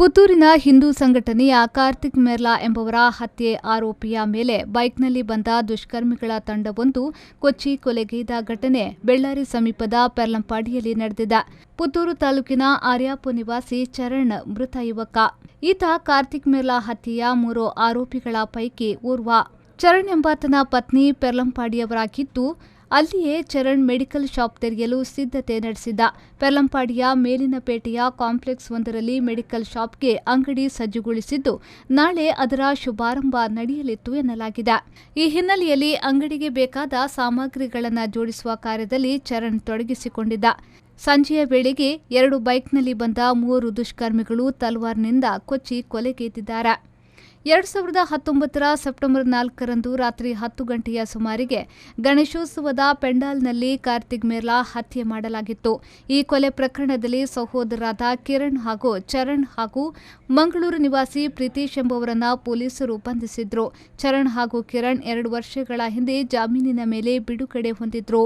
ಪುತ್ತೂರಿನ ಹಿಂದೂ ಸಂಘಟನೆಯ ಕಾರ್ತಿಕ್ ಮೆರ್ಲಾ ಎಂಬವರ ಹತ್ಯೆ ಆರೋಪಿಯ ಮೇಲೆ ಬೈಕ್ನಲ್ಲಿ ಬಂದ ದುಷ್ಕರ್ಮಿಗಳ ತಂಡವೊಂದು ಕೊಚ್ಚಿ ಕೊಲೆಗೈದ ಘಟನೆ ಬೆಳ್ಳಾರಿ ಸಮೀಪದ ಪೆರ್ಲಂಪಾಡಿಯಲ್ಲಿ ನಡೆದಿದೆ. ಪುತ್ತೂರು ತಾಲೂಕಿನ ಆರ್ಯಾಪು ನಿವಾಸಿ ಚರಣ್ ಮೃತ ಯುವಕ. ಈತ ಕಾರ್ತಿಕ್ ಮೆರ್ಲಾ ಹತ್ಯೆಯ 3 ಆರೋಪಿಗಳ ಪೈಕಿ ಓರ್ವ. ಚರಣ್ ಎಂಬಾತನ ಪತ್ನಿ ಪೆರ್ಲಂಪಾಡಿಯವರಾಗಿದ್ದು, ಅಲ್ಲಿಯೇ ಚರಣ್ ಮೆಡಿಕಲ್ ಶಾಪ್ ತೆರೆಯಲು ಸಿದ್ಧತೆ ನಡೆಸಿದ್ದ. ಪೆರ್ಲಂಪಾಡಿಯ ಮೇಲಿನಪೇಟೆಯ ಕಾಂಪ್ಲೆಕ್ಸ್ ಒಂದರಲ್ಲಿ ಮೆಡಿಕಲ್ ಶಾಪ್ಗೆ ಅಂಗಡಿ ಸಜ್ಜುಗೊಳಿಸಿದ್ದು, ನಾಳೆ ಅದರ ಶುಭಾರಂಭ ನಡೆಯಲಿತ್ತು ಎನ್ನಲಾಗಿದೆ. ಈ ಹಿನ್ನೆಲೆಯಲ್ಲಿ ಅಂಗಡಿಗೆ ಬೇಕಾದ ಸಾಮಗ್ರಿಗಳನ್ನು ಜೋಡಿಸುವ ಕಾರ್ಯದಲ್ಲಿ ಚರಣ್ ತೊಡಗಿಸಿಕೊಂಡಿದ್ದ. ಸಂಜೆಯ ವೇಳೆಗೆ 2 ಬೈಕ್ನಲ್ಲಿ ಬಂದ 3 ದುಷ್ಕರ್ಮಿಗಳು ತಲವಾರ್ನಿಂದ ಕೊಚ್ಚಿ ಕೊಲೆಗೈದಿದ್ದಾರೆ. 2019 ಸೆಪ್ಟೆಂಬರ್ 4ರಂದು ರಾತ್ರಿ 10 ಗಂಟೆಯ ಸುಮಾರಿಗೆ ಗಣೇಶೋತ್ಸವದ ಪೆಂಡಾಲ್ನಲ್ಲಿ ಕಾರ್ತಿಕ್ ಮೆರ್ಲಾ ಹತ್ಯೆ ಮಾಡಲಾಗಿತ್ತು. ಈ ಕೊಲೆ ಪ್ರಕರಣದಲ್ಲಿ ಸಹೋದರರಾದ ಕಿರಣ್ ಹಾಗೂ ಚರಣ್ ಹಾಗೂ ಮಂಗಳೂರು ನಿವಾಸಿ ಪ್ರೀತೇಶ್ ಎಂಬುವರನ್ನ ಪೊಲೀಸರು ಬಂಧಿಸಿದ್ರು. ಚರಣ್ ಹಾಗೂ ಕಿರಣ್ 2 ವರ್ಷಗಳ ಹಿಂದೆ ಜಾಮೀನಿನ ಮೇಲೆ ಬಿಡುಗಡೆ ಹೊಂದಿದ್ರು.